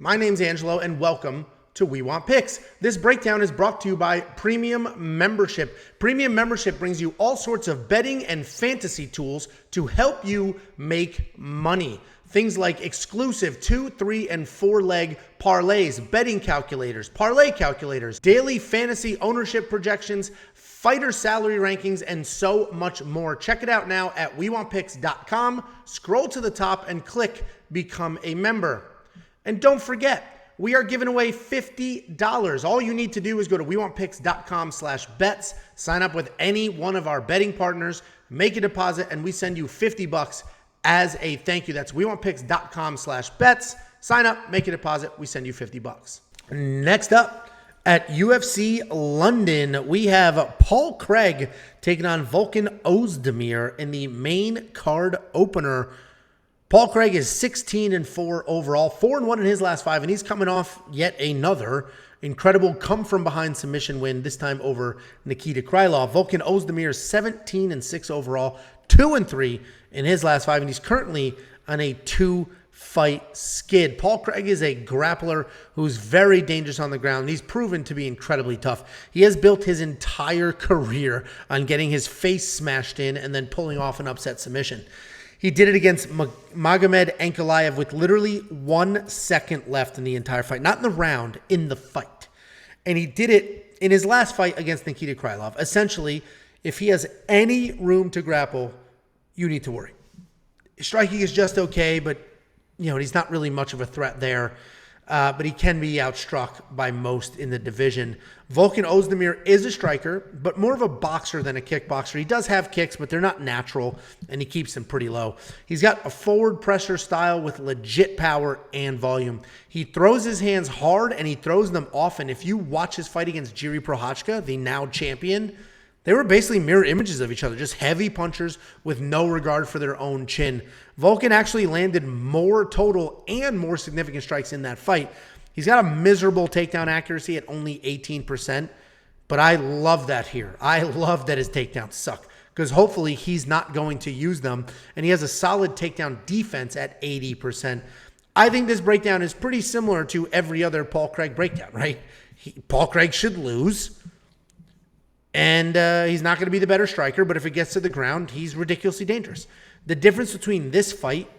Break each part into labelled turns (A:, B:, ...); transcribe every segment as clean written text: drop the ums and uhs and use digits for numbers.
A: My name's Angelo, and welcome to We Want Picks. This breakdown is brought to you by Premium Membership. Premium Membership brings you all sorts of betting and fantasy tools to help you make money. Things like exclusive 2, 3, and 4 leg parlays, betting calculators, parlay calculators, daily fantasy ownership projections, fighter salary rankings, and so much more. Check it out now at WeWantPicks.com. Scroll to the top and click Become a Member. And don't forget, we are giving away $50. All you need to do is go to WeWantPicks.com/bets, sign up with any one of our betting partners, make a deposit, and we send you $50 as a thank you. That's WeWantPicks.com/bets. Sign up, make a deposit, we send you $50. Next up, at UFC London, we have Paul Craig taking on Volkan Oezdemir in the main card opener. Paul Craig is 16-4 overall, 4-1 in his last 5, and he's coming off yet another incredible come-from-behind submission win, this time over Nikita Krylov. Volkan Oezdemir is 17-6 overall, 2-3 in his last 5, and he's currently on a 2-fight skid. Paul Craig is a grappler who's very dangerous on the ground, and he's proven to be incredibly tough. He has built his entire career on getting his face smashed in and then pulling off an upset submission. He did it against Magomed Ankalaev with literally 1 second left in the entire fight. Not in the round, in the fight. And he did it in his last fight against Nikita Krylov. Essentially, if he has any room to grapple, you need to worry. Striking is just okay, but he's not really much of a threat there. But he can be outstruck by most in the division. Volkan Oezdemir is a striker, but more of a boxer than a kickboxer. He does have kicks, but they're not natural, and he keeps them pretty low. He's got a forward pressure style with legit power and volume. He throws his hands hard, and he throws them often. If you watch his fight against Jiri Prochazka, the now champion, they were basically mirror images of each other, just heavy punchers with no regard for their own chin. Volkan actually landed more total and more significant strikes in that fight. He's got a miserable takedown accuracy at only 18%, but I love that here. I love that his takedowns suck because hopefully he's not going to use them, and he has a solid takedown defense at 80%. I think this breakdown is pretty similar to every other Paul Craig breakdown, right? Paul Craig should lose. And he's not going to be the better striker, but if it gets to the ground, he's ridiculously dangerous. The difference between this fight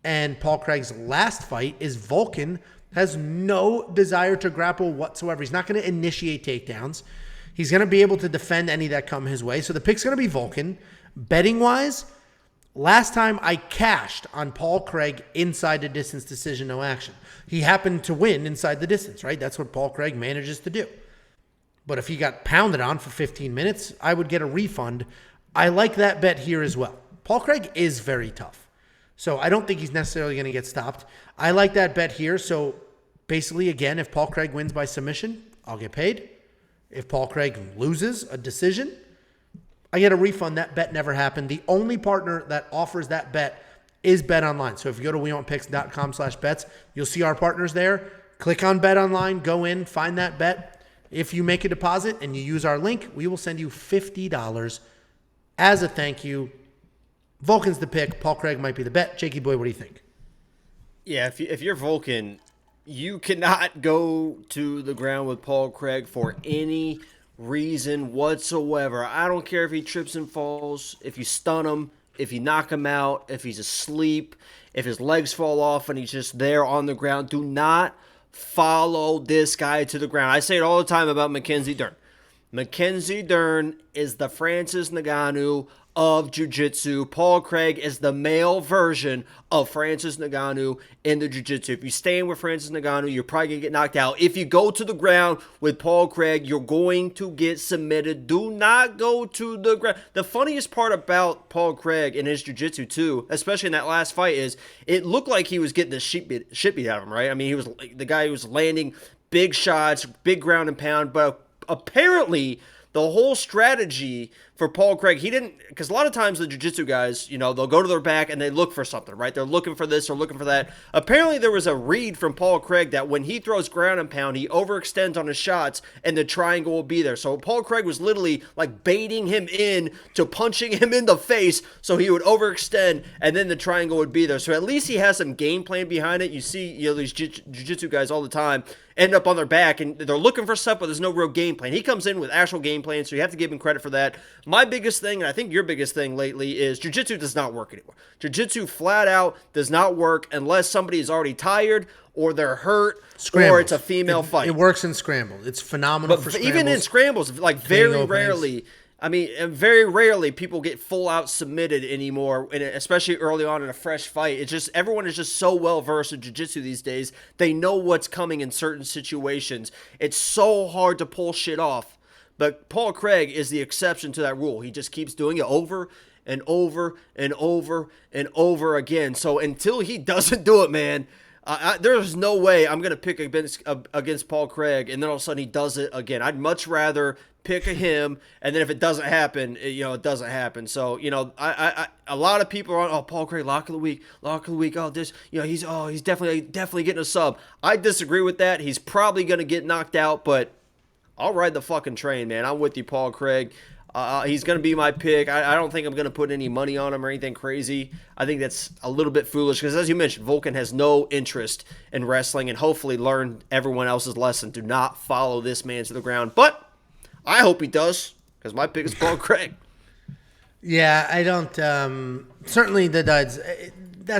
A: and Paul Craig's last fight is Volkan has no desire to grapple whatsoever. He's not going to initiate takedowns. He's going to be able to defend any that come his way. So the pick's going to be Volkan. Betting-wise, last time I cashed on Paul Craig inside the distance decision, no action. He happened to win inside the distance, right? That's what Paul Craig manages to do. But if he got pounded on for 15 minutes, I would get a refund. I like that bet here as well. Paul Craig is very tough, so I don't think he's necessarily going to get stopped. I like that bet here. So basically, again, if Paul Craig wins by submission, I'll get paid. If Paul Craig loses a decision, I get a refund. That bet never happened. The only partner that offers that bet is BetOnline. So if you go to WeWantPicks.com/bets, you'll see our partners there. Click on BetOnline, go in, find that bet. If you make a deposit and you use our link, we will send you $50 as a thank you. Volkan's the pick. Paul Craig might be the bet. Jakey boy, what do you think?
B: Yeah, if you're Volkan, you cannot go to the ground with Paul Craig for any reason whatsoever. I don't care if he trips and falls, if you stun him, if you knock him out, if he's asleep, if his legs fall off and he's just there on the ground. Do not follow this guy to the ground. I say it all the time about Mackenzie Dern. Mackenzie Dern is the Francis Ngannou of jiu-jitsu. Paul Craig is the male version of Francis Ngannou in the jiu-jitsu. If you stay in with Francis Ngannou, you're probably going to get knocked out. If you go to the ground with Paul Craig, you're going to get submitted. Do not go to the ground. The funniest part about Paul Craig and his jiu-jitsu too, especially in that last fight, is it looked like he was getting the shit beat out of him, right? I mean, he was the guy who was landing big shots, big ground and pound, but apparently the whole strategy for Paul Craig, he didn't, because a lot of times the jiu-jitsu guys, they'll go to their back and they look for something, right? They're looking for this or looking for that. Apparently there was a read from Paul Craig that when he throws ground and pound, he overextends on his shots and the triangle will be there. So Paul Craig was literally like baiting him in to punching him in the face so he would overextend and then the triangle would be there. So at least he has some game plan behind it. You see, these jiu-jitsu guys all the time end up on their back and they're looking for stuff, but there's no real game plan. He comes in with actual game plan, so you have to give him credit for that. My biggest thing, and I think your biggest thing lately, is jiu-jitsu does not work anymore. Jiu-jitsu flat out does not work unless somebody is already tired or they're hurt or it's a female fight.
A: It works in scrambles. It's phenomenal for scrambles.
B: Even in scrambles, like very rarely. Very rarely people get full out submitted anymore, and especially early on in a fresh fight. It's just everyone is just so well versed in jiu-jitsu these days. They know what's coming in certain situations. It's so hard to pull shit off. But Paul Craig is the exception to that rule. He just keeps doing it over and over and over and over again. So until he doesn't do it, man, there's no way I'm going to pick against Paul Craig and then all of a sudden he does it again. I'd much rather pick him, and then if it doesn't happen, it doesn't happen. So, a lot of people are on, Paul Craig, lock of the week. Oh, this, he's definitely getting a sub. I disagree with that. He's probably going to get knocked out, but I'll ride the fucking train, man. I'm with you, Paul Craig. He's going to be my pick. I don't think I'm going to put any money on him or anything crazy. I think that's a little bit foolish because, as you mentioned, Volkan has no interest in wrestling and hopefully learned everyone else's lesson. Do not follow this man to the ground. But I hope he does because my pick is Paul Craig.
A: Yeah, I don't. Certainly, that's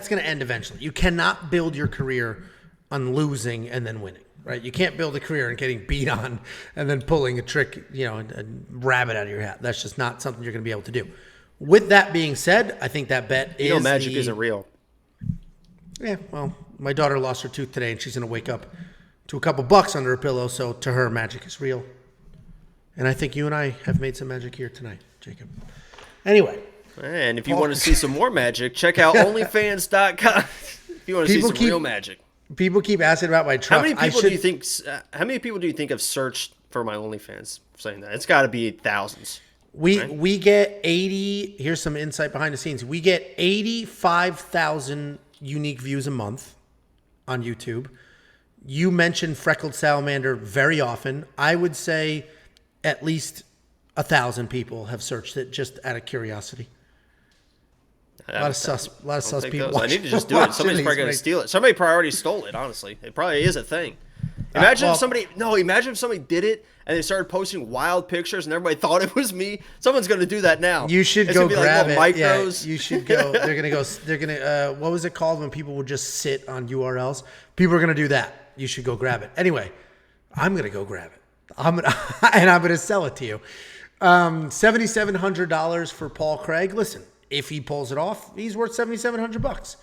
A: going to end eventually. You cannot build your career on losing and then winning. Right, you can't build a career in getting beat on and then pulling a trick, a rabbit out of your hat. That's just not something you're going to be able to do. With that being said, I think that bet is
B: magic isn't real.
A: Yeah, well, my daughter lost her tooth today, and she's going to wake up to a couple bucks under her pillow. So to her, magic is real. And I think you and I have made some magic here tonight, Jacob. Anyway,
B: and if you want to see some more magic, check out OnlyFans.com. If you want to see some real magic.
A: People keep asking about my truck.
B: How many people do you think have searched for my OnlyFans saying that? It's got to be thousands.
A: We get 80. Here's some insight behind the scenes. We get 85,000 unique views a month on YouTube. You mentioned Freckled Salamander very often. I would say at least 1,000 people have searched it just out of curiosity. A lot of sus people.
B: I need to just do it. Somebody's probably going to steal it. Somebody probably already stole it, honestly. It probably is a thing. Imagine if somebody did it and they started posting wild pictures and everybody thought it was me. Someone's going to do that now.
A: You should go grab it. Micros. Yeah, you should go. They're going to what was it called when people would just sit on URLs? People are going to do that. You should go grab it. Anyway, I'm going to go grab it. I'm going to sell it to you. $7,700 for Paul Craig. Listen. If he pulls it off, he's worth $7,700.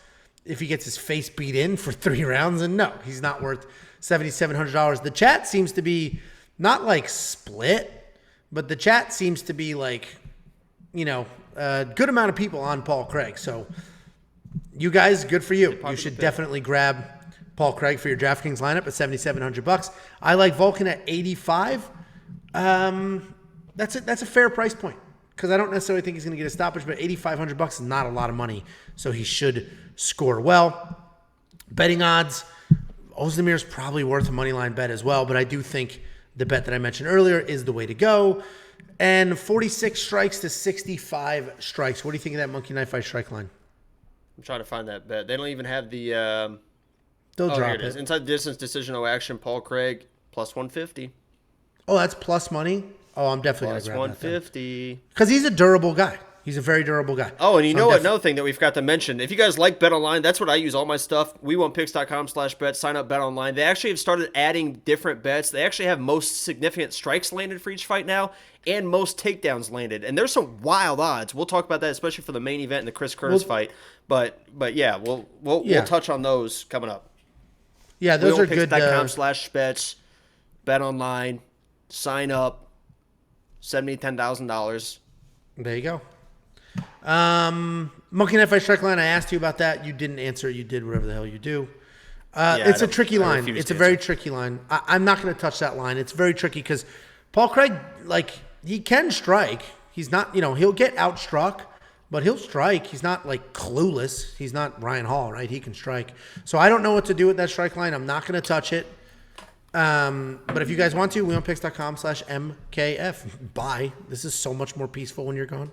A: If he gets his face beat in for 3 rounds, then no, he's not worth $7,700. The chat seems to be not like split, but the chat seems to be like, a good amount of people on Paul Craig. So you guys, good for you. You should definitely grab Paul Craig for your DraftKings lineup at $7,700. I like Volkan at 85. That's a fair price point. Because I don't necessarily think he's going to get a stoppage, but $8,500 is not a lot of money, so he should score well. Betting odds, Oezdemir is probably worth a money line bet as well, but I do think the bet that I mentioned earlier is the way to go. And 46 strikes to 65 strikes. What do you think of that monkey knife fight strike line?
B: I'm trying to find that bet. They don't even have the.
A: They'll drop
B: it. Is. Inside distance decision, no action. Paul Craig plus 150.
A: Oh, that's plus money. Oh, I'm definitely going to grab that.
B: Plus 150.
A: Because he's a durable guy. He's a very durable guy.
B: Oh, and another thing that we forgot to mention. If you guys like BetOnline, that's what I use all my stuff. WeWantPicks.com/bet. Sign up BetOnline. They actually have started adding different bets. They actually have most significant strikes landed for each fight now and most takedowns landed. And there's some wild odds. We'll talk about that, especially for the main event and the Chris Curtis fight. But yeah, we'll touch on those coming up.
A: Yeah, those are good.
B: WeWantPicks.com/bets. BetOnline. Sign up. $10,000.
A: There you go. Monkey Knife Fight Strike Line, I asked you about that. You didn't answer. You did whatever the hell you do. It's a tricky line. It's a very tricky line. I'm not going to touch that line. It's very tricky because Paul Craig, he can strike. He's not, he'll get outstruck, but he'll strike. He's not like clueless. He's not Ryan Hall, right? He can strike. So I don't know what to do with that strike line. I'm not going to touch it. But if you guys want to, WeWantPicks.com/MKF. Bye. This is so much more peaceful when you're gone.